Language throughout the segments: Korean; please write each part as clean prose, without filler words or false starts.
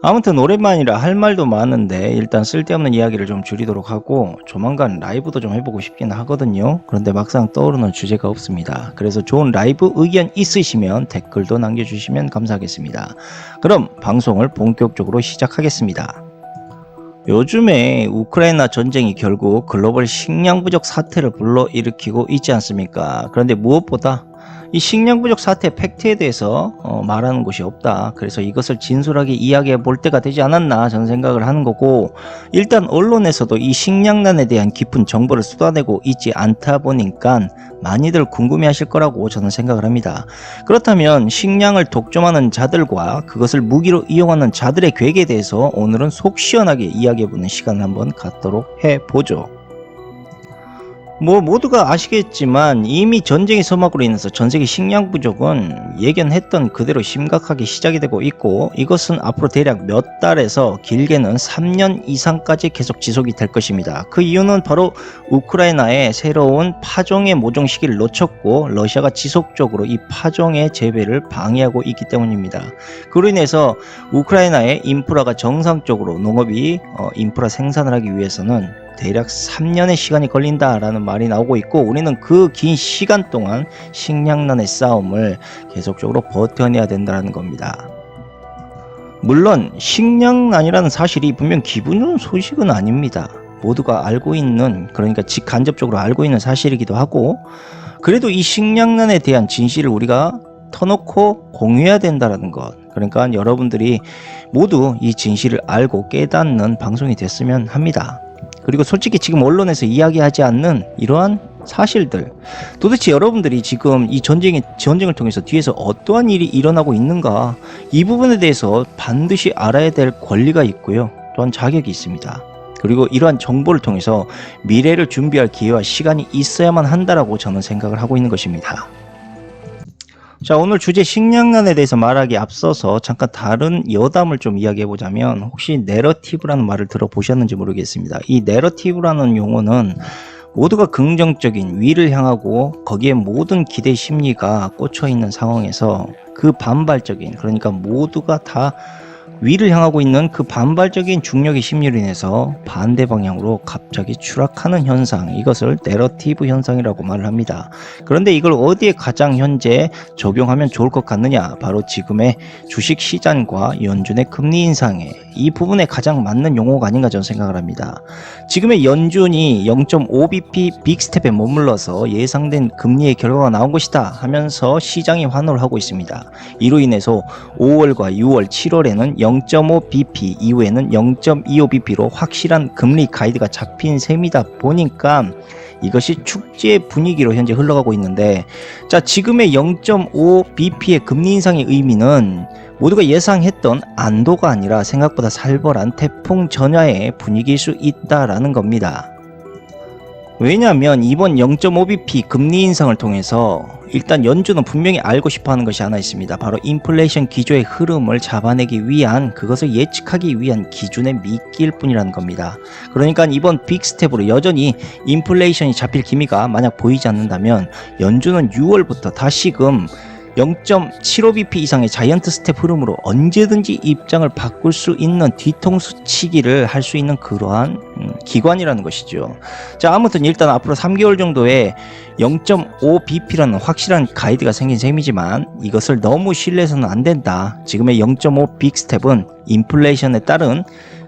아무튼 오랜만이라 할 말도 많은데 일단 쓸데없는 이야기를 좀 줄이도록 하고 조만간 라이브도 좀 해보고 싶긴 하거든요. 그런데 막상 떠오르는 주제가 없습니다. 그래서 좋은 라이브 의견 있으시면 댓글도 남겨주시면 감사하겠습니다. 그럼 방송을 본격적으로 시작하겠습니다. 요즘에 우크라이나 전쟁이 결국 글로벌 식량 부족 사태를 불러일으키고 있지 않습니까? 그런데 무엇보다 이 식량 부족 사태 팩트에 대해서 말하는 곳이 없다. 그래서 이것을 진솔하게 이야기해 볼 때가 되지 않았나 저는 생각을 하는 거고, 일단 언론에서도 이 식량난에 대한 깊은 정보를 쏟아내고 있지 않다 보니까 많이들 궁금해하실 거라고 저는 생각을 합니다. 그렇다면 식량을 독점하는 자들과 그것을 무기로 이용하는 자들의 계획에 대해서 오늘은 속 시원하게 이야기해보는 시간을 한번 갖도록 해보죠. 모두가 아시겠지만 이미 전쟁의 서막으로 인해서 전세계 식량 부족은 예견했던 그대로 심각하게 시작이 되고 있고, 이것은 앞으로 대략 몇 달에서 길게는 3년 이상까지 계속 지속이 될 것입니다. 그 이유는 바로 우크라이나의 새로운 파종의 모종 시기를 놓쳤고 러시아가 지속적으로 이 파종의 재배를 방해하고 있기 때문입니다. 그로 인해서 우크라이나의 인프라가 정상적으로 농업이 인프라 생산을 하기 위해서는 대략 3년의 시간이 걸린다라는 말이 나오고 있고, 우리는 그 긴 시간 동안 식량난의 싸움을 계속적으로 버텨내야 된다는 겁니다. 물론 식량난이라는 사실이 분명 기분 좋은 소식은 아닙니다. 모두가 알고 있는, 그러니까 직간접적으로 알고 있는 사실이기도 하고, 그래도 이 식량난에 대한 진실을 우리가 터놓고 공유해야 된다는 것, 그러니까 여러분들이 모두 이 진실을 알고 깨닫는 방송이 됐으면 합니다. 그리고 솔직히 지금 언론에서 이야기하지 않는 이러한 사실들, 도대체 여러분들이 지금 이 전쟁을 통해서 뒤에서 어떠한 일이 일어나고 있는가, 이 부분에 대해서 반드시 알아야 될 권리가 있고요, 또한 자격이 있습니다. 그리고 이러한 정보를 통해서 미래를 준비할 기회와 시간이 있어야만 한다라고 저는 생각을 하고 있는 것입니다. 자, 오늘 주제 식량난에 대해서 말하기 앞서서 잠깐 다른 여담을 좀 이야기해 보자면, 혹시 내러티브라는 말을 들어보셨는지 모르겠습니다. 이 내러티브라는 용어는 모두가 긍정적인 위를 향하고 거기에 모든 기대 심리가 꽂혀 있는 상황에서 그 반발적인, 그러니까 모두가 다 위를 향하고 있는 그 반발적인 중력의 심리로 인해서 반대 방향으로 갑자기 추락하는 현상, 이것을 내러티브 현상이라고 말을 합니다. 그런데 이걸 어디에 가장 현재 적용하면 좋을 것 같느냐, 바로 지금의 주식시장과 연준의 금리 인상에, 이 부분에 가장 맞는 용어가 아닌가 저는 생각을 합니다. 지금의 연준이 0.5bp 빅스텝에 머물러서 예상된 금리의 결과가 나온 것이다 하면서 시장이 환호를 하고 있습니다. 이로 인해서 5월과 6월, 7월에는 0.5bp, 이후에는 0.25bp로 확실한 금리 가이드가 잡힌 셈이다 보니까 이것이 축제 분위기로 현재 흘러가고 있는데, 자, 지금의 0.5bp의 금리 인상의 의미는 모두가 예상했던 안도가 아니라 생각보다 살벌한 태풍 전야의 분위기일 수 있다라는 겁니다. 왜냐하면 이번 0.5bp 금리 인상을 통해서 일단 연준은 분명히 알고 싶어하는 것이 하나 있습니다. 바로 인플레이션 기조의 흐름을 잡아내기 위한, 그것을 예측하기 위한 기준의 미끼일 뿐이라는 겁니다. 그러니까 이번 빅스텝으로 여전히 인플레이션이 잡힐 기미가 만약 보이지 않는다면 연준은 6월부터 다시금 0.75bp 이상의 자이언트 스텝 흐름으로 언제든지 입장을 바꿀 수 있는 뒤통수 치기를 할 수 있는 그러한 기관이라는 것이죠. 자, 아무튼 일단 앞으로 3개월 정도의 0.5bp라는 확실한 가이드가 생긴 셈이지만 이것을 너무 신뢰해서는 안 된다. 지금의 0.5 빅스텝은 인플레이션에 따른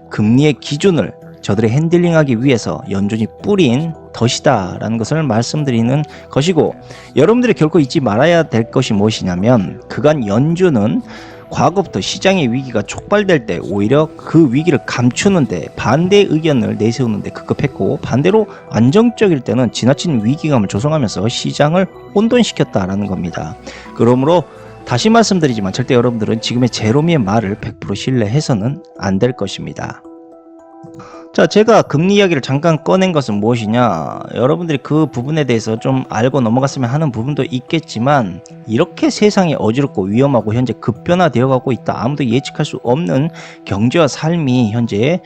금리의 기준을 저들이 핸들링하기 위해서 연준이 뿌린 덫이다 라는 것을 말씀드리는 것이고, 여러분들이 결코 잊지 말아야 될 것이 무엇이냐면, 그간 연준은 과거부터 시장의 위기가 촉발될 때 오히려 그 위기를 감추는데 반대 의견을 내세우는데 급급했고, 반대로 안정적일 때는 지나친 위기감을 조성하면서 시장을 혼돈시켰다라는 겁니다. 그러므로 다시 말씀드리지만 절대 여러분들은 지금의 제로미의 말을 100% 신뢰해서는 안 될 것입니다. 자, 제가 금리 이야기를 잠깐 꺼낸 것은 무엇이냐, 여러분들이 그 부분에 대해서 좀 알고 넘어갔으면 하는 부분도 있겠지만, 이렇게 세상이 어지럽고 위험하고 현재 급변화되어 가고 있다, 아무도 예측할 수 없는 경제와 삶이 현재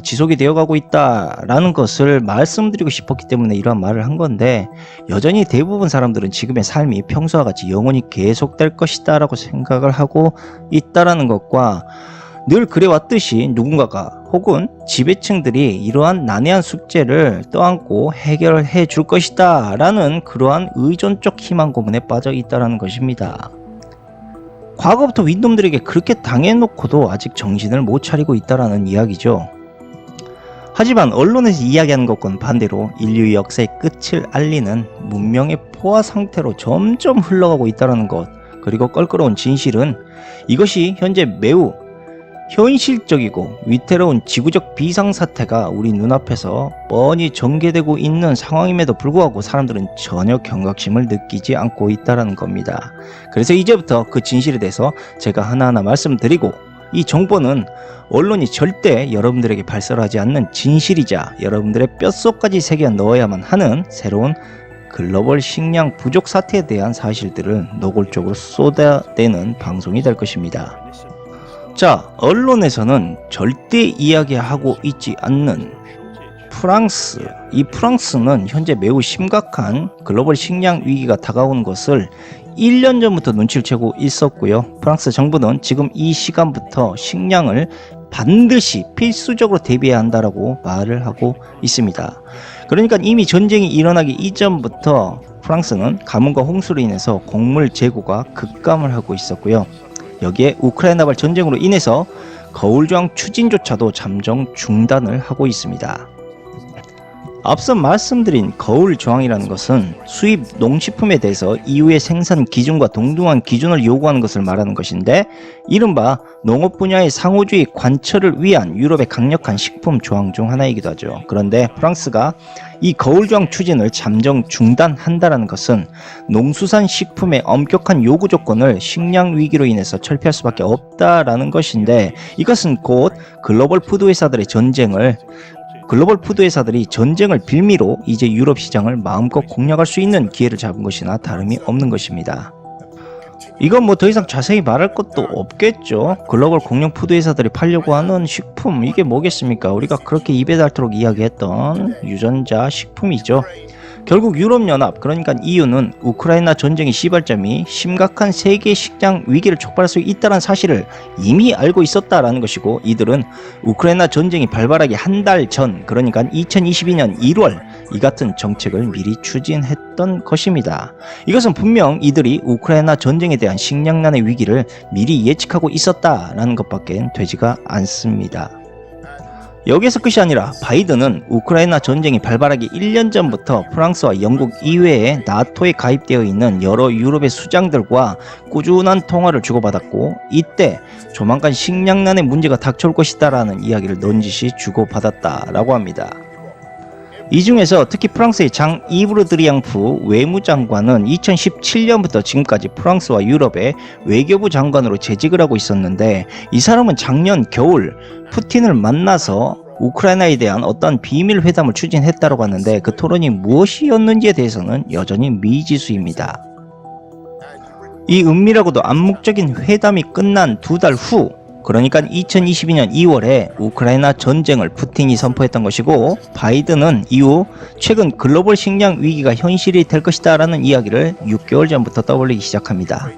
지속이 되어 가고 있다라는 것을 말씀드리고 싶었기 때문에 이러한 말을 한 건데, 여전히 대부분 사람들은 지금의 삶이 평소와 같이 영원히 계속될 것이다 라고 생각을 하고 있다라는 것과, 늘 그래왔듯이 누군가가 혹은 지배층들이 이러한 난해한 숙제를 떠안고 해결해 줄 것이다 라는 그러한 의존적 희망 고문에 빠져 있다는 것입니다. 과거부터 윗놈들에게 그렇게 당해놓고도 아직 정신을 못 차리고 있다는 이야기죠. 하지만 언론에서 이야기하는 것과는 반대로 인류의 역사의 끝을 알리는 문명의 포화 상태로 점점 흘러가고 있다는 것, 그리고 껄끄러운 진실은 이것이 현재 매우 현실적이고 위태로운 지구적 비상사태가 우리 눈앞에서 뻔히 전개되고 있는 상황임에도 불구하고 사람들은 전혀 경각심을 느끼지 않고 있다는 겁니다. 그래서 이제부터 그 진실에 대해서 제가 하나하나 말씀드리고, 이 정보는 언론이 절대 여러분들에게 발설하지 않는 진실이자 여러분들의 뼛속까지 새겨 넣어야만 하는 새로운 글로벌 식량 부족 사태에 대한 사실들을 노골적으로 쏟아내는 방송이 될 것입니다. 자, 언론에서는 절대 이야기하고 있지 않는 프랑스, 이 프랑스는 현재 매우 심각한 글로벌 식량 위기가 다가오는 것을 1년 전부터 눈치를 채고 있었고요. 프랑스 정부는 지금 이 시간부터 식량을 반드시 필수적으로 대비해야 한다라고 말을 하고 있습니다. 그러니까 이미 전쟁이 일어나기 이전부터 프랑스는 가뭄과 홍수로 인해서 곡물 재고가 급감을 하고 있었고요. 여기에 우크라이나발 전쟁으로 인해서 거울조항 추진조차도 잠정 중단을 하고 있습니다. 앞서 말씀드린 거울조항이라는 것은 수입 농식품에 대해서 EU의 생산 기준과 동등한 기준을 요구하는 것을 말하는 것인데, 이른바 농업 분야의 상호주의 관철을 위한 유럽의 강력한 식품 조항 중 하나이기도 하죠. 그런데 프랑스가 이 거울조항 추진을 잠정 중단한다는 것은 농수산 식품의 엄격한 요구 조건을 식량 위기로 인해서 철폐할 수밖에 없다라는 것인데, 이것은 곧 글로벌 푸드 회사들이 전쟁을 빌미로 이제 유럽 시장을 마음껏 공략할 수 있는 기회를 잡은 것이나 다름이 없는 것입니다. 이건 뭐 더 이상 자세히 말할 것도 없겠죠. 글로벌 공룡 푸드 회사들이 팔려고 하는 식품, 이게 뭐겠습니까? 우리가 그렇게 입에 닳도록 이야기했던 유전자 식품이죠. 결국 유럽연합, 그러니까 EU는 우크라이나 전쟁의 시발점이 심각한 세계 식량 위기를 촉발할 수 있다는 사실을 이미 알고 있었다라는 것이고, 이들은 우크라이나 전쟁이 발발하기 한 달 전, 그러니까 2022년 1월 이 같은 정책을 미리 추진했던 것입니다. 이것은 분명 이들이 우크라이나 전쟁에 대한 식량난의 위기를 미리 예측하고 있었다라는 것밖에 되지가 않습니다. 여기에서 끝이 아니라 바이든은 우크라이나 전쟁이 발발하기 1년 전부터 프랑스와 영국 이외에 나토에 가입되어 있는 여러 유럽의 수장들과 꾸준한 통화를 주고받았고, 이때 조만간 식량난의 문제가 닥쳐올 것이다 라는 이야기를 넌지시 주고받았다라고 합니다. 이 중에서 특히 프랑스의 장 이브르 드리앙프 외무장관은 2017년부터 지금까지 프랑스와 유럽의 외교부 장관으로 재직을 하고 있었는데, 이 사람은 작년 겨울 푸틴을 만나서 우크라이나에 대한 어떤 비밀 회담을 추진했다고 하는데, 그 토론이 무엇이었는지에 대해서는 여전히 미지수입니다. 이 은밀하고도 암묵적인 회담이 끝난 2달 후, 그러니까 2022년 2월에 우크라이나 전쟁을 푸틴이 선포했던 것이고, 바이든은 이후 최근 글로벌 식량 위기가 현실이 될 것이다 라는 이야기를 6개월 전부터 떠올리기 시작합니다.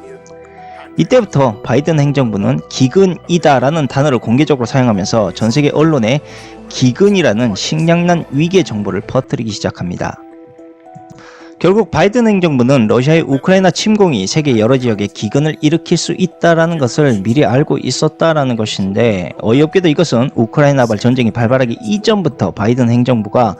이때부터 바이든 행정부는 기근이다 라는 단어를 공개적으로 사용하면서 전세계 언론에 기근이라는 식량난 위기의 정보를 퍼뜨리기 시작합니다. 결국 바이든 행정부는 러시아의 우크라이나 침공이 세계 여러 지역에 기근을 일으킬 수 있다는 것을 미리 알고 있었다는 것인데, 어이없게도 이것은 우크라이나발 전쟁이 발발하기 이전부터 바이든 행정부가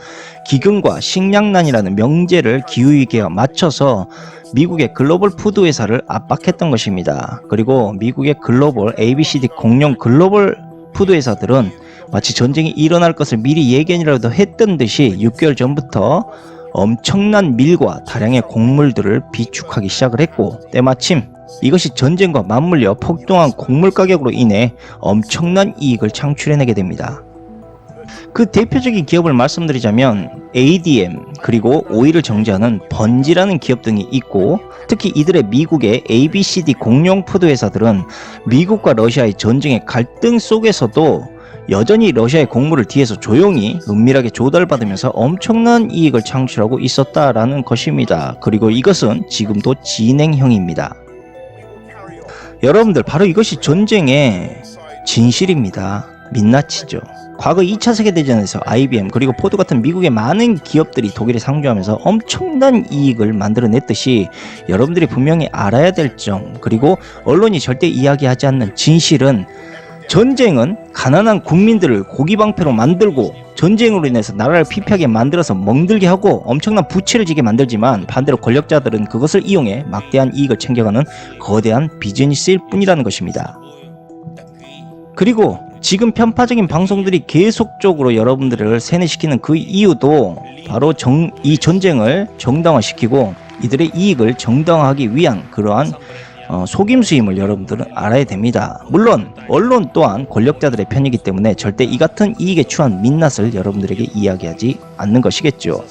기근과 식량난이라는 명제를 기후위기와 맞춰서 미국의 글로벌 푸드 회사를 압박했던 것입니다. 그리고 미국의 글로벌 ABCD 공룡 글로벌 푸드 회사들은 마치 전쟁이 일어날 것을 미리 예견이라도 했던 듯이 6개월 전부터 엄청난 밀과 다량의 곡물들을 비축하기 시작을 했고, 때마침 이것이 전쟁과 맞물려 폭등한 곡물 가격으로 인해 엄청난 이익을 창출해내게 됩니다. 그 대표적인 기업을 말씀드리자면 ADM, 그리고 오일을 정제하는 번지라는 기업 등이 있고, 특히 이들의 미국의 ABCD 공룡 푸드 회사들은 미국과 러시아의 전쟁의 갈등 속에서도 여전히 러시아의 곡물을 뒤에서 조용히 은밀하게 조달받으면서 엄청난 이익을 창출하고 있었다라는 것입니다. 그리고 이것은 지금도 진행형입니다. 여러분들, 바로 이것이 전쟁의 진실입니다. 민낯이죠. 과거 2차 세계대전에서 IBM 그리고 포드 같은 미국의 많은 기업들이 독일에 상주하면서 엄청난 이익을 만들어냈듯이 여러분들이 분명히 알아야 될 점, 그리고 언론이 절대 이야기하지 않는 진실은, 전쟁은 가난한 국민들을 고기방패로 만들고 전쟁으로 인해서 나라를 피폐하게 만들어서 멍들게 하고 엄청난 부채를 지게 만들지만, 반대로 권력자들은 그것을 이용해 막대한 이익을 챙겨가는 거대한 비즈니스일 뿐이라는 것입니다. 그리고 지금 편파적인 방송들이 계속적으로 여러분들을 세뇌시키는 그 이유도 바로 이 전쟁을 정당화시키고 이들의 이익을 정당화하기 위한 그러한 속임수임을 여러분들은 알아야 됩니다. 물론 언론 또한 권력자들의 편이기 때문에 절대 이 같은 이익에 취한 민낯을 여러분들에게 이야기하지 않는 것이겠죠.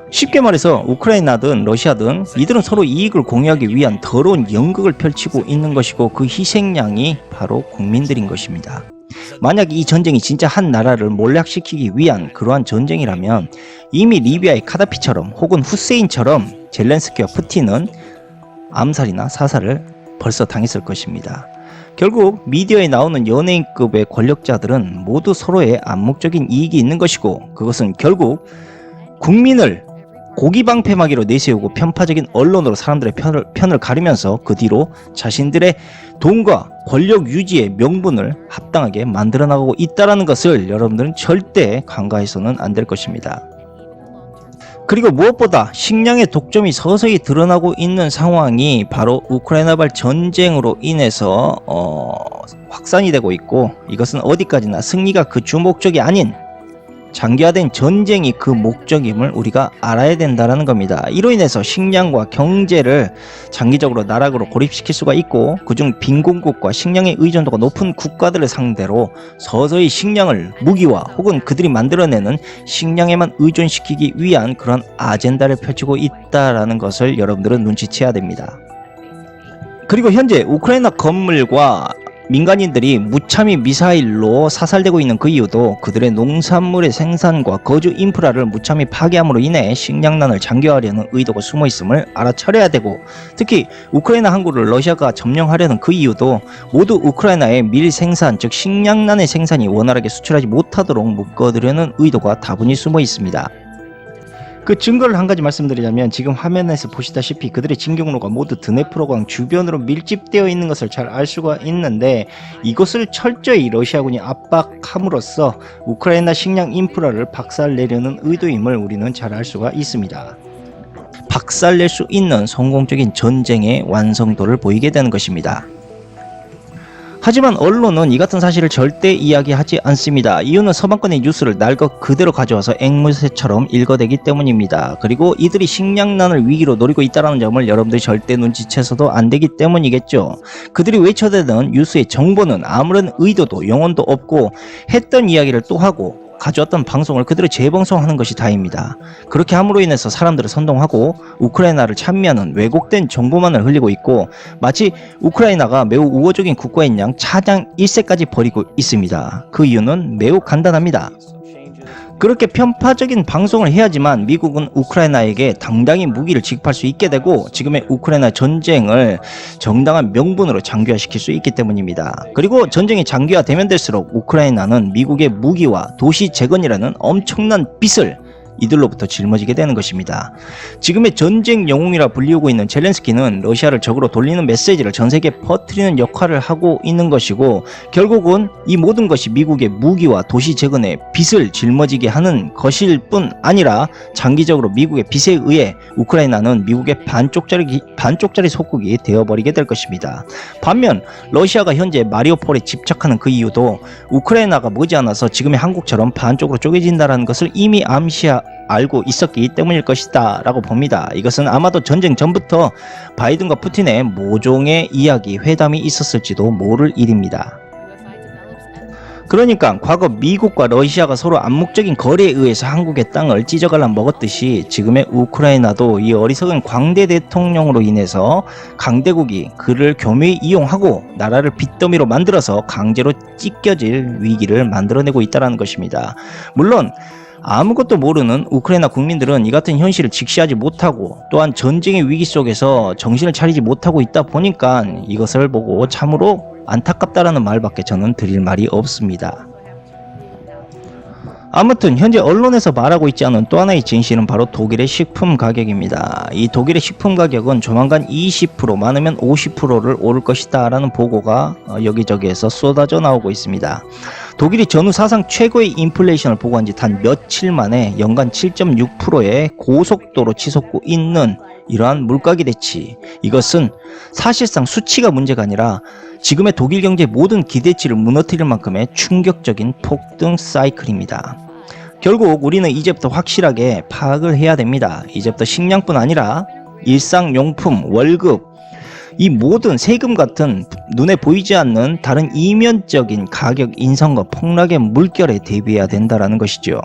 쉽게 말해서 우크라이나든 러시아든 이들은 서로 이익을 공유하기 위한 더러운 연극을 펼치고 있는 것이고, 그 희생양이 바로 국민들인 것입니다. 만약 이 전쟁이 진짜 한 나라를 몰락시키기 위한 그러한 전쟁이라면 이미 리비아의 카다피처럼 혹은 후세인처럼 젤렌스키와 푸틴은 암살이나 사살을 벌써 당했을 것입니다. 결국 미디어에 나오는 연예인급의 권력자들은 모두 서로의 암묵적인 이익이 있는 것이고, 그것은 결국 국민을 고기방패막이로 내세우고 편파적인 언론으로 사람들의 편을 가리면서 그 뒤로 자신들의 돈과 권력 유지의 명분을 합당하게 만들어 나가고 있다는 것을 여러분들은 절대 간과해서는 안 될 것입니다. 그리고 무엇보다 식량의 독점이 서서히 드러나고 있는 상황이 바로 우크라이나발 전쟁으로 인해서 확산이 되고 있고, 이것은 어디까지나 승리가 그 주목적이 아닌 장기화된 전쟁이 그 목적임을 우리가 알아야 된다는 겁니다. 이로 인해서 식량과 경제를 장기적으로 나락으로 고립시킬 수가 있고, 그중 빈곤국과 식량의 의존도가 높은 국가들을 상대로 서서히 식량을 무기화 혹은 그들이 만들어내는 식량에만 의존시키기 위한 그런 아젠다를 펼치고 있다는 것을 여러분들은 눈치채야 됩니다. 그리고 현재 우크라이나 건물과 민간인들이 무참히 미사일로 사살되고 있는 그 이유도 그들의 농산물의 생산과 거주 인프라를 무참히 파괴함으로 인해 식량난을 장기화하려는 의도가 숨어 있음을 알아차려야 되고, 특히 우크라이나 항구를 러시아가 점령하려는 그 이유도 모두 우크라이나의 밀 생산, 즉 식량난의 생산이 원활하게 수출하지 못하도록 묶어두려는 의도가 다분히 숨어 있습니다. 그 증거를 한 가지 말씀드리자면, 지금 화면에서 보시다시피 그들의 진격로가 모두 드네프로강 주변으로 밀집되어 있는 것을 잘 알 수가 있는데, 이것을 철저히 러시아군이 압박함으로써 우크라이나 식량 인프라를 박살내려는 의도임을 우리는 잘 알 수가 있습니다. 박살낼 수 있는 성공적인 전쟁의 완성도를 보이게 되는 것입니다. 하지만 언론은 이 같은 사실을 절대 이야기하지 않습니다. 이유는 서방권의 뉴스를 날 것 그대로 가져와서 앵무새처럼 읽어대기 때문입니다. 그리고 이들이 식량난을 위기로 노리고 있다는 점을 여러분들이 절대 눈치채서도 안 되기 때문이겠죠. 그들이 외쳐대는 뉴스의 정보는 아무런 의도도 영혼도 없고, 했던 이야기를 또 하고 가져왔던 방송을 그대로 재방송하는 것이 다입니다. 그렇게 함으로 인해서 사람들을 선동하고 우크라이나를 찬미하는 왜곡된 정보만을 흘리고 있고, 마치 우크라이나가 매우 우호적인 국가인 양 차장 1세까지 벌이고 있습니다. 그 이유는 매우 간단합니다. 그렇게 편파적인 방송을 해야지만 미국은 우크라이나에게 당당히 무기를 지급할 수 있게 되고, 지금의 우크라이나 전쟁을 정당한 명분으로 장기화시킬 수 있기 때문입니다. 그리고 전쟁이 장기화되면 될수록 우크라이나는 미국의 무기와 도시 재건이라는 엄청난 빚을 이들로부터 짊어지게 되는 것입니다. 지금의 전쟁 영웅이라 불리우고 있는 젤렌스키는 러시아를 적으로 돌리는 메시지를 전 세계에 퍼뜨리는 역할을 하고 있는 것이고, 결국은 이 모든 것이 미국의 무기와 도시 재건에 빚을 짊어지게 하는 것일 뿐 아니라 장기적으로 미국의 빚에 의해 우크라이나는 미국의 반쪽짜리 속국이 되어버리게 될 것입니다. 반면 러시아가 현재 마리우폴에 집착하는 그 이유도 우크라이나가 머지않아서 지금의 한국처럼 반쪽으로 쪼개진다는 것을 이미 알고 있었기 때문일 것이다 라고 봅니다. 이것은 아마도 전쟁 전부터 바이든과 푸틴의 모종의 이야기 회담이 있었을지도 모를 일입니다. 그러니까 과거 미국과 러시아가 서로 암묵적인 거래에 의해서 한국의 땅을 찢어갈라 먹었듯이, 지금의 우크라이나도 이 어리석은 광대 대통령으로 인해서 강대국이 그를 교묘히 이용하고 나라를 빚더미로 만들어서 강제로 찢겨질 위기를 만들어내고 있다는 것입니다. 물론 아무것도 모르는 우크라이나 국민들은 이 같은 현실을 직시하지 못하고 또한 전쟁의 위기 속에서 정신을 차리지 못하고 있다 보니까 이것을 보고 참으로 안타깝다라는 말밖에 저는 드릴 말이 없습니다. 아무튼 현재 언론에서 말하고 있지 않은 또 하나의 진실은 바로 독일의 식품 가격입니다. 이 독일의 식품 가격은 조만간 20% 많으면 50%를 오를 것이다 라는 보고가 여기저기에서 쏟아져 나오고 있습니다. 독일이 전후 사상 최고의 인플레이션을 보고한 지 단 며칠 만에 연간 7.6%의 고속도로 치솟고 있는 이러한 물가 기대치, 이것은 사실상 수치가 문제가 아니라 지금의 독일 경제의 모든 기대치를 무너뜨릴 만큼의 충격적인 폭등 사이클입니다. 결국 우리는 이제부터 확실하게 파악을 해야 됩니다. 이제부터 식량뿐 아니라 일상용품, 월급, 이 모든 세금 같은 눈에 보이지 않는 다른 이면적인 가격 인상과 폭락의 물결에 대비해야 된다는 것이죠.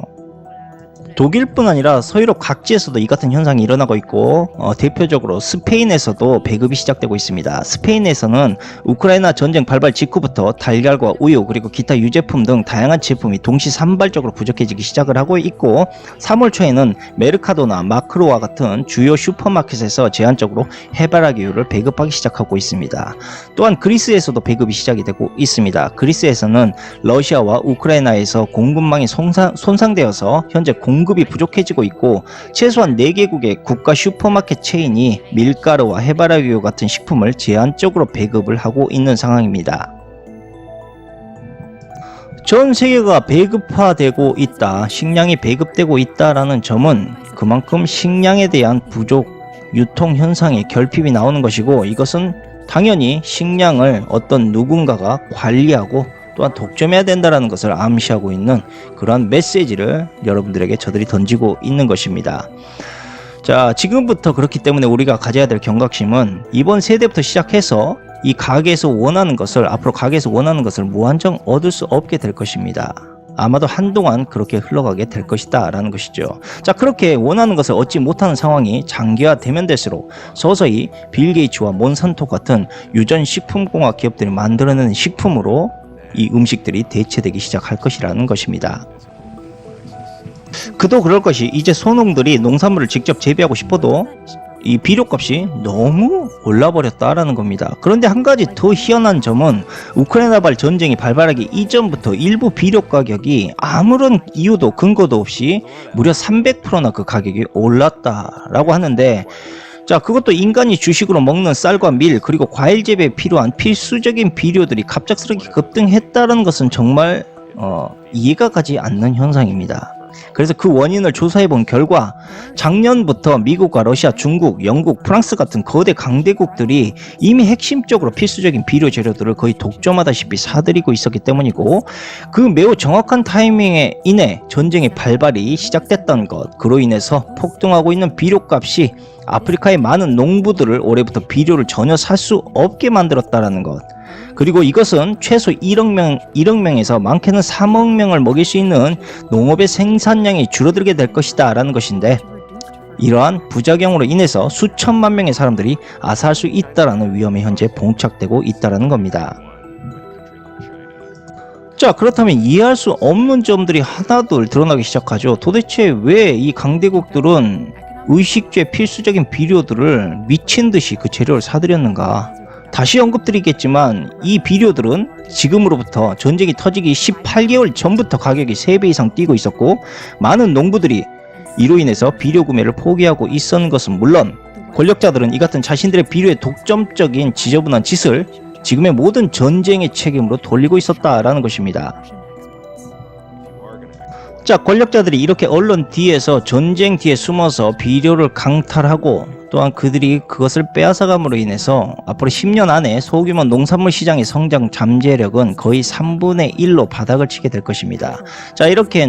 독일뿐 아니라 서유럽 각지에서도 이 같은 현상이 일어나고 있고 대표적으로 스페인에서도 배급이 시작되고 있습니다. 스페인에서는 우크라이나 전쟁 발발 직후부터 달걀과 우유 그리고 기타 유제품 등 다양한 제품이 동시산발적으로 부족해지기 시작을 하고 있고 3월 초에는 메르카도나 마크로와 같은 주요 슈퍼마켓에서 제한적으로 해바라기유를 배급하기 시작하고 있습니다. 또한 그리스에서도 배급이 시작이 되고 있습니다. 그리스에서는 러시아와 우크라이나에서 공급망이 손상되어서 현재 공급이 부족해지고 있고 최소한 4개국의 국가 슈퍼마켓 체인이 밀가루와 해바라기유 같은 식품을 제한적으로 배급을 하고 있는 상황입니다. 전 세계가 배급화되고 있다, 식량이 배급되고 있다라는 점은 그만큼 식량에 대한 부족, 유통 현상의 결핍이 나오는 것이고 이것은 당연히 식량을 어떤 누군가가 관리하고 또한 독점해야 된다는 것을 암시하고 있는 그러한 메시지를 여러분들에게 저들이 던지고 있는 것입니다. 자, 지금부터 그렇기 때문에 우리가 가져야 될 경각심은 이번 세대부터 시작해서 이 가게에서 원하는 것을 앞으로 가게에서 원하는 것을 무한정 얻을 수 없게 될 것입니다. 아마도 한동안 그렇게 흘러가게 될 것이다 라는 것이죠. 자, 그렇게 원하는 것을 얻지 못하는 상황이 장기화되면 될수록 서서히 빌 게이츠와 몬산토 같은 유전식품공학 기업들이 만들어내는 식품으로 이 음식들이 대체되기 시작할 것이라는 것입니다. 그도 그럴 것이 이제 소농들이 농산물을 직접 재배하고 싶어도 이 비료값이 너무 올라버렸다라는 겁니다. 그런데 한 가지 더 희한한 점은 우크라이나발 전쟁이 발발하기 이전부터 일부 비료 가격이 아무런 이유도 근거도 없이 무려 300%나 그 가격이 올랐다라고 하는데 자, 그것도 인간이 주식으로 먹는 쌀과 밀 그리고 과일 재배에 필요한 필수적인 비료들이 갑작스럽게 급등했다는 것은 정말 이해가 가지 않는 현상입니다. 그래서 그 원인을 조사해 본 결과 작년부터 미국과 러시아, 중국, 영국, 프랑스 같은 거대 강대국들이 이미 핵심적으로 필수적인 비료 재료들을 거의 독점하다시피 사들이고 있었기 때문이고 그 매우 정확한 타이밍에 인해 전쟁의 발발이 시작됐던 것, 그로 인해서 폭등하고 있는 비료값이 아프리카의 많은 농부들을 올해부터 비료를 전혀 살 수 없게 만들었다는 것, 그리고 이것은 최소 1억 명에서 많게는 3억 명을 먹일 수 있는 농업의 생산량이 줄어들게 될 것이다 라는 것인데 이러한 부작용으로 인해서 수천만 명의 사람들이 아사할 수 있다라는 위험에 현재 봉착되고 있다라는 겁니다. 자, 그렇다면 이해할 수 없는 점들이 하나둘 드러나기 시작하죠. 도대체 왜 이 강대국들은 의식주의 필수적인 비료들을 미친듯이 그 재료를 사들였는가? 다시 언급드리겠지만 이 비료들은 지금으로부터 전쟁이 터지기 18개월 전부터 가격이 3배 이상 뛰고 있었고 많은 농부들이 이로 인해서 비료 구매를 포기하고 있었는 것은 물론 권력자들은 이 같은 자신들의 비료의 독점적인 지저분한 짓을 지금의 모든 전쟁의 책임으로 돌리고 있었다라는 것입니다. 자, 권력자들이 이렇게 언론 뒤에서 전쟁 뒤에 숨어서 비료를 강탈하고 또한 그들이 그것을 빼앗아감으로 인해서 앞으로 10년 안에 소규모 농산물 시장의 성장 잠재력은 거의 3분의 1로 바닥을 치게 될 것입니다. 자, 이렇게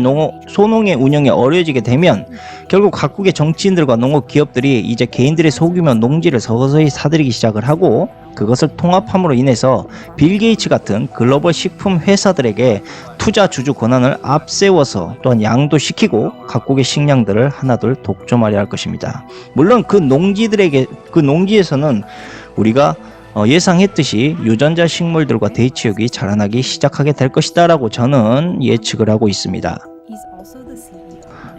소농의 운영이 어려워지게 되면 결국 각국의 정치인들과 농업 기업들이 이제 개인들의 소규모 농지를 서서히 사들이기 시작을 하고 그것을 통합함으로 인해서 빌 게이츠 같은 글로벌 식품 회사들에게 투자 주주 권한을 앞세워서 또한 양도시키고 각국의 식량들을 하나둘 독점하려 할 것입니다. 물론 그 농지에서는 우리가 예상했듯이 유전자 식물들과 대체육이 자라나기 시작하게 될 것이다 라고 저는 예측을 하고 있습니다.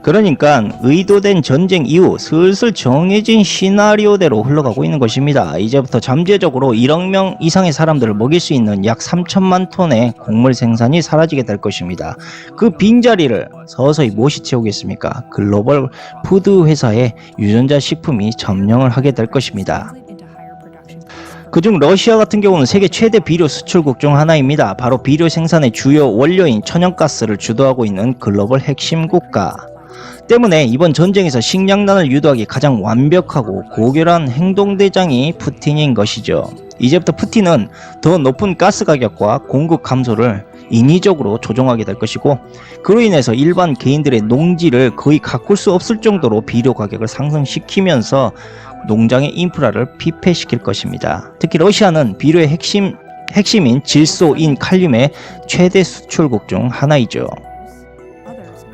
그러니까 의도된 전쟁 이후 슬슬 정해진 시나리오대로 흘러가고 있는 것입니다. 이제부터 잠재적으로 1억 명 이상의 사람들을 먹일 수 있는 약 3천만 톤의 곡물 생산이 사라지게 될 것입니다. 그 빈자리를 서서히 무엇이 채우겠습니까? 글로벌 푸드 회사의 유전자 식품이 점령을 하게 될 것입니다. 그중 러시아 같은 경우는 세계 최대 비료 수출국 중 하나입니다. 바로 비료 생산의 주요 원료인 천연가스를 주도하고 있는 글로벌 핵심 국가. 때문에 이번 전쟁에서 식량난을 유도하기 가장 완벽하고 고결한 행동대장이 푸틴인 것이죠. 이제부터 푸틴은 더 높은 가스 가격과 공급 감소를 인위적으로 조정하게 될 것이고, 그로 인해서 일반 개인들의 농지를 거의 가꿀 수 없을 정도로 비료 가격을 상승시키면서 농장의 인프라를 피폐시킬 것입니다. 특히 러시아는 비료의 핵심인 질소인 칼륨의 최대 수출국 중 하나이죠.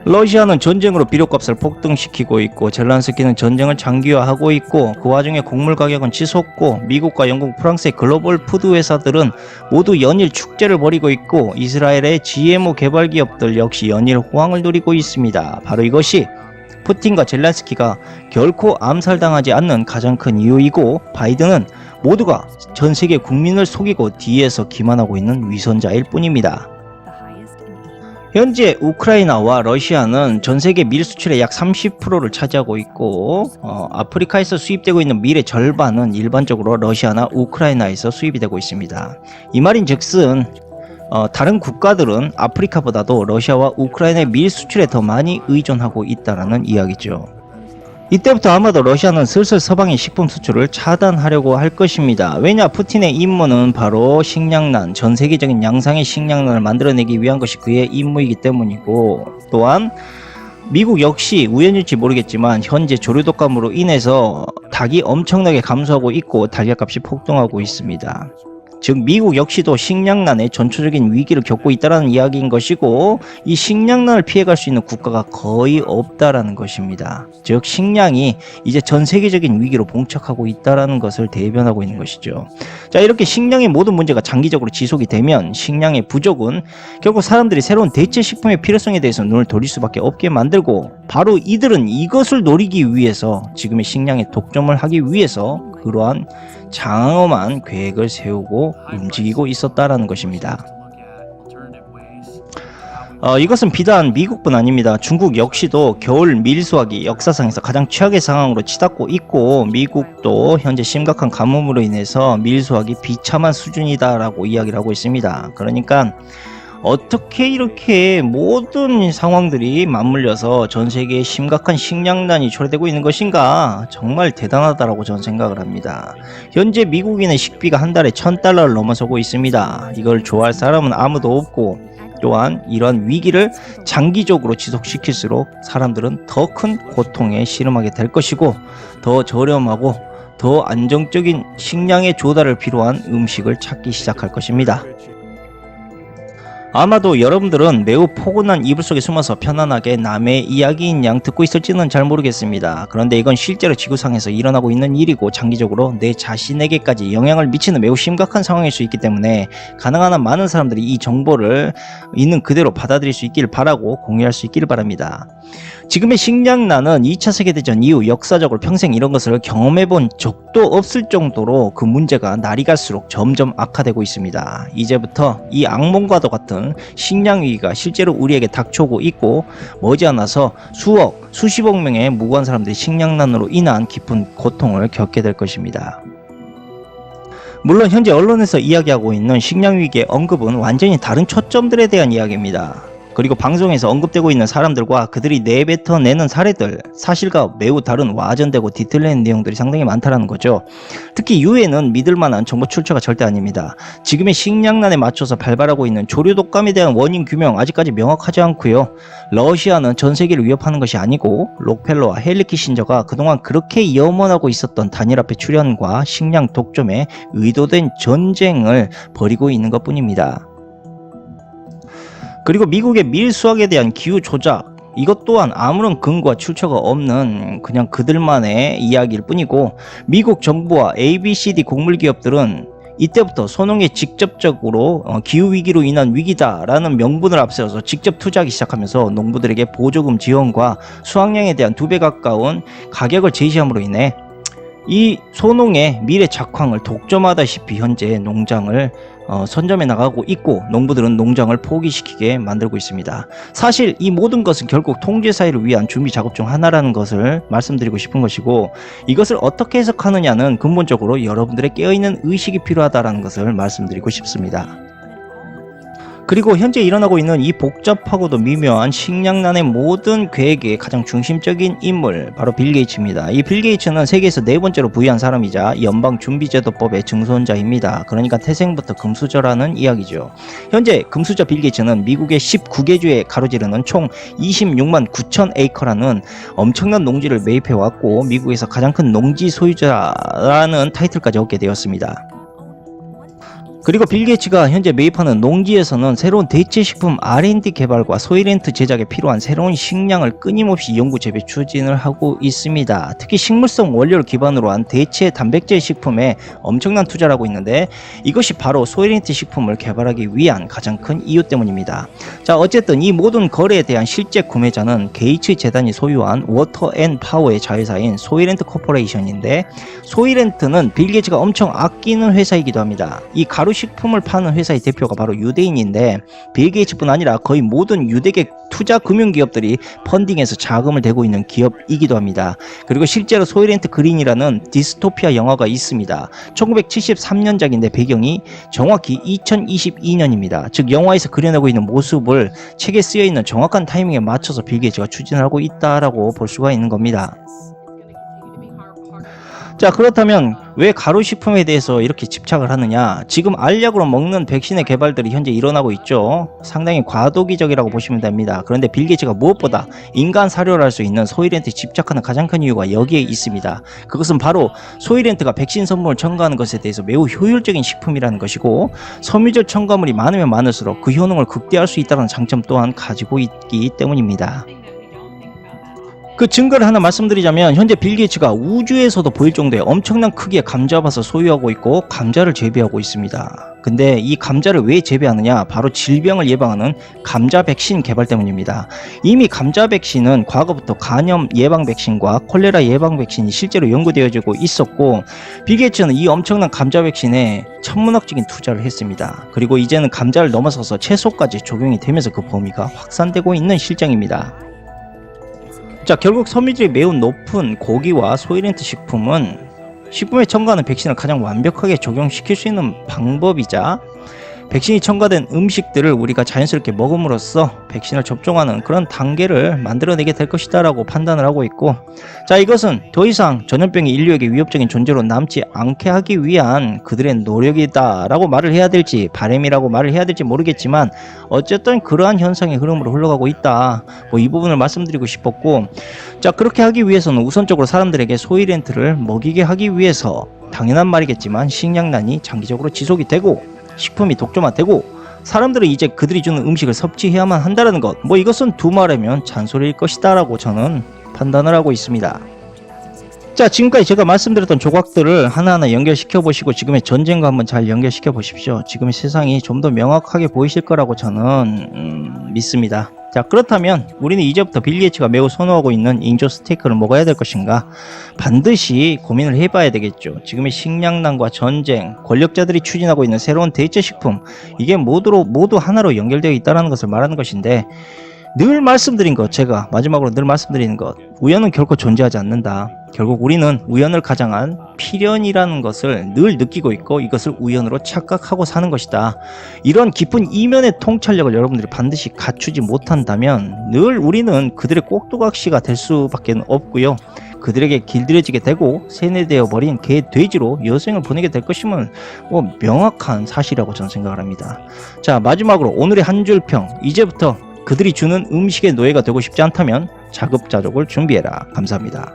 러시아는 전쟁으로 비료값을 폭등시키고 있고, 젤란스키는 전쟁을 장기화하고 있고, 그 와중에 곡물 가격은 치솟고, 미국과 영국, 프랑스의 글로벌 푸드 회사들은 모두 연일 축제를 벌이고 있고, 이스라엘의 GMO 개발 기업들 역시 연일 호황을 누리고 있습니다. 바로 이것이 푸틴과 젤란스키가 결코 암살당하지 않는 가장 큰 이유이고, 바이든은 모두가 전 세계 국민을 속이고 뒤에서 기만하고 있는 위선자일 뿐입니다. 현재 우크라이나와 러시아는 전 세계 밀 수출의 약 30%를 차지하고 있고, 아프리카에서 수입되고 있는 밀의 절반은 일반적으로 러시아나 우크라이나에서 수입이 되고 있습니다. 이 말인즉슨 다른 국가들은 아프리카보다도 러시아와 우크라이나의 밀 수출에 더 많이 의존하고 있다는 이야기죠. 이때부터 아마도 러시아는 슬슬 서방의 식품 수출을 차단하려고 할 것입니다. 왜냐, 푸틴의 임무는 바로 식량난, 전 세계적인 양상의 식량난을 만들어내기 위한 것이 그의 임무이기 때문이고, 또한 미국 역시 우연일지 모르겠지만 현재 조류독감으로 인해서 닭이 엄청나게 감소하고 있고 달걀값이 폭등하고 있습니다. 즉 미국 역시도 식량난의 전초적인 위기를 겪고 있다는 이야기인 것이고, 이 식량난을 피해갈 수 있는 국가가 거의 없다라는 것입니다. 즉 식량이 이제 전 세계적인 위기로 봉착하고 있다라는 것을 대변하고 있는 것이죠. 자, 이렇게 식량의 모든 문제가 장기적으로 지속이 되면 식량의 부족은 결국 사람들이 새로운 대체 식품의 필요성에 대해서 눈을 돌릴 수밖에 없게 만들고, 바로 이들은 이것을 노리기 위해서, 지금의 식량의 독점을 하기 위해서 그러한 장엄한 계획을 세우고 움직이고 있었다라는 것입니다. 이것은 비단 미국뿐 아닙니다. 중국 역시도 겨울 밀수확이 역사상에서 가장 최악의 상황으로 치닫고 있고, 미국도 현재 심각한 가뭄으로 인해서 밀수확이 비참한 수준이다라고 이야기를 하고 있습니다. 그러니까 어떻게 이렇게 모든 상황들이 맞물려서 전 세계에 심각한 식량난이 초래되고 있는 것인가, 정말 대단하다라고 저는 생각을 합니다. 현재 미국인의 식비가 한 달에 $1,000를 넘어서고 있습니다. 이걸 좋아할 사람은 아무도 없고, 또한 이러한 위기를 장기적으로 지속시킬수록 사람들은 더 큰 고통에 시름하게 될 것이고, 더 저렴하고 더 안정적인 식량의 조달을 필요한 음식을 찾기 시작할 것입니다. 아마도 여러분들은 매우 포근한 이불 속에 숨어서 편안하게 남의 이야기인 양 듣고 있을지는 잘 모르겠습니다. 그런데 이건 실제로 지구상에서 일어나고 있는 일이고, 장기적으로 내 자신에게까지 영향을 미치는 매우 심각한 상황일 수 있기 때문에 가능한 한 많은 사람들이 이 정보를 있는 그대로 받아들일 수 있기를 바라고 공유할 수 있기를 바랍니다. 지금의 식량난은 2차 세계대전 이후 역사적으로 평생 이런 것을 경험해본 적도 없을 정도로 그 문제가 날이 갈수록 점점 악화되고 있습니다. 이제부터 이 악몽과도 같은 식량 위기가 실제로 우리에게 닥쳐오고 있고, 머지않아서 수억, 수십억 명의 무고한 사람들이 식량난으로 인한 깊은 고통을 겪게 될 것입니다. 물론 현재 언론에서 이야기하고 있는 식량 위기의 언급은 완전히 다른 초점들에 대한 이야기입니다. 그리고 방송에서 언급되고 있는 사람들과 그들이 내뱉어내는 사례들, 사실과 매우 다른 와전되고 디테일한 내용들이 상당히 많다는 거죠. 특히 유엔은 믿을만한 정보 출처가 절대 아닙니다. 지금의 식량난에 맞춰서 발발하고 있는 조류독감에 대한 원인 규명 아직까지 명확하지 않고요. 러시아는 전 세계를 위협하는 것이 아니고, 록펠러와 헨리 키신저가 그동안 그렇게 염원하고 있었던 단일화폐 출현과 식량 독점에 의도된 전쟁을 벌이고 있는 것 뿐입니다. 그리고 미국의 밀 수확에 대한 기후 조작, 이것 또한 아무런 근거와 출처가 없는 그냥 그들만의 이야기일 뿐이고, 미국 정부와 ABCD 곡물 기업들은 이때부터 소농에 직접적으로 기후위기로 인한 위기다라는 명분을 앞세워서 직접 투자하기 시작하면서 농부들에게 보조금 지원과 수확량에 대한 2배 가까운 가격을 제시함으로 인해 이 소농의 미래 작황을 독점하다시피 현재 농장을 선점해 나가고 있고, 농부들은 농장을 포기시키게 만들고 있습니다. 사실 이 모든 것은 결국 통제사회를 위한 준비 작업 중 하나라는 것을 말씀드리고 싶은 것이고, 이것을 어떻게 해석하느냐는 근본적으로 여러분들의 깨어있는 의식이 필요하다는 것을 말씀드리고 싶습니다. 그리고 현재 일어나고 있는 이 복잡하고도 미묘한 식량난의 모든 계획의 가장 중심적인 인물, 바로 빌 게이츠입니다. 이 빌 게이츠는 세계에서 4번째로 부유한 사람이자 연방준비제도법의 증손자입니다. 그러니까 태생부터 금수저라는 이야기죠. 현재 금수저 빌 게이츠는 미국의 19개 주에 가로지르는 총 26만 9천 에이커라는 엄청난 농지를 매입해왔고, 미국에서 가장 큰 농지 소유자라는 타이틀까지 얻게 되었습니다. 그리고 빌 게이츠가 현재 매입하는 농지에서는 새로운 대체식품 R&D 개발과 소이렌트 제작에 필요한 새로운 식량을 끊임없이 연구 재배 추진을 하고 있습니다. 특히 식물성 원료를 기반으로 한 대체 단백질 식품에 엄청난 투자를 하고 있는데, 이것이 바로 소이렌트 식품을 개발하기 위한 가장 큰 이유 때문입니다. 자, 어쨌든 이 모든 거래에 대한 실제 구매자는 게이츠 재단이 소유한 워터 앤 파워의 자회사인 소이렌트 코퍼레이션인데, 소이렌트는 빌 게이츠가 엄청 아끼는 회사이기도 합니다. 이 가루식품을 파는 회사의 대표가 바로 유대인인데, 빌 게이츠뿐 아니라 거의 모든 유대계 투자 금융기업들이 펀딩해서 자금을 대고 있는 기업이기도 합니다. 그리고 실제로 소이렌트 그린이라는 디스토피아 영화가 있습니다. 1973년작인데 배경이 정확히 2022년입니다. 즉 영화에서 그려내고 있는 모습을 책에 쓰여있는 정확한 타이밍에 맞춰서 빌 게이츠가 추진을 하고 있다라고 볼 수가 있는 겁니다. 자, 그렇다면 왜 가루식품에 대해서 이렇게 집착을 하느냐? 지금 알약으로 먹는 백신의 개발들이 현재 일어나고 있죠. 상당히 과도기적이라고 보시면 됩니다. 그런데 빌 게이츠가 무엇보다 인간 사료를 할 수 있는 소이렌트에 집착하는 가장 큰 이유가 여기에 있습니다. 그것은 바로 소이렌트가 백신 성분을 첨가하는 것에 대해서 매우 효율적인 식품이라는 것이고, 섬유질 첨가물이 많으면 많을수록 그 효능을 극대화할 수 있다는 장점 또한 가지고 있기 때문입니다. 그 증거를 하나 말씀드리자면, 현재 빌 게이츠가 우주에서도 보일 정도의 엄청난 크기의 감자밭을 소유하고 있고 감자를 재배하고 있습니다. 근데 이 감자를 왜 재배하느냐? 바로 질병을 예방하는 감자 백신 개발 때문입니다. 이미 감자 백신은 과거부터 간염 예방 백신과 콜레라 예방 백신이 실제로 연구되어지고 있었고, 빌 게이츠는 이 엄청난 감자 백신에 천문학적인 투자를 했습니다. 그리고 이제는 감자를 넘어서서 채소까지 적용이 되면서 그 범위가 확산되고 있는 실정입니다. 자, 결국 섬유질이 매우 높은 고기와 소이렌트 식품은 식품에 첨가하는 백신을 가장 완벽하게 적용시킬 수 있는 방법이자, 백신이 첨가된 음식들을 우리가 자연스럽게 먹음으로써 백신을 접종하는 그런 단계를 만들어내게 될 것이다 라고 판단을 하고 있고, 자, 이것은 더 이상 전염병이 인류에게 위협적인 존재로 남지 않게 하기 위한 그들의 노력이다 라고 말을 해야 될지, 바람이라고 말을 해야 될지 모르겠지만, 어쨌든 그러한 현상의 흐름으로 흘러가고 있다, 이 부분을 말씀드리고 싶었고, 자, 그렇게 하기 위해서는 우선적으로 사람들에게 소이렌트를 먹이게 하기 위해서 당연한 말이겠지만 식량난이 장기적으로 지속이 되고 식품이 독점화되고 사람들은 이제 그들이 주는 음식을 섭취해야만 한다는 것, 이것은 두말하면 잔소리일 것이다 라고 저는 판단을 하고 있습니다. 자, 지금까지 제가 말씀드렸던 조각들을 하나하나 연결시켜 보시고 지금의 전쟁과 한번 잘 연결시켜 보십시오. 지금의 세상이 좀 더 명확하게 보이실 거라고 저는 믿습니다. 자, 그렇다면 우리는 이제부터 빌 게이츠가 매우 선호하고 있는 인조 스테이크를 먹어야 될 것인가? 반드시 고민을 해봐야 되겠죠. 지금의 식량난과 전쟁, 권력자들이 추진하고 있는 새로운 대체식품, 이게 모두 하나로 연결되어 있다는 것을 말하는 것인데, 늘 말씀드린 것, 제가 마지막으로 늘 말씀드리는 것, 우연은 결코 존재하지 않는다. 결국 우리는 우연을 가장한 필연이라는 것을 늘 느끼고 있고 이것을 우연으로 착각하고 사는 것이다. 이런 깊은 이면의 통찰력을 여러분들이 반드시 갖추지 못한다면 늘 우리는 그들의 꼭두각시가 될 수밖에 없고요. 그들에게 길들여지게 되고 세뇌되어 버린 개 돼지로 여생을 보내게 될 것임은 명확한 사실이라고 저는 생각을 합니다. 자, 마지막으로 오늘의 한 줄평, 이제부터 그들이 주는 음식의 노예가 되고 싶지 않다면 자급자족을 준비해라. 감사합니다.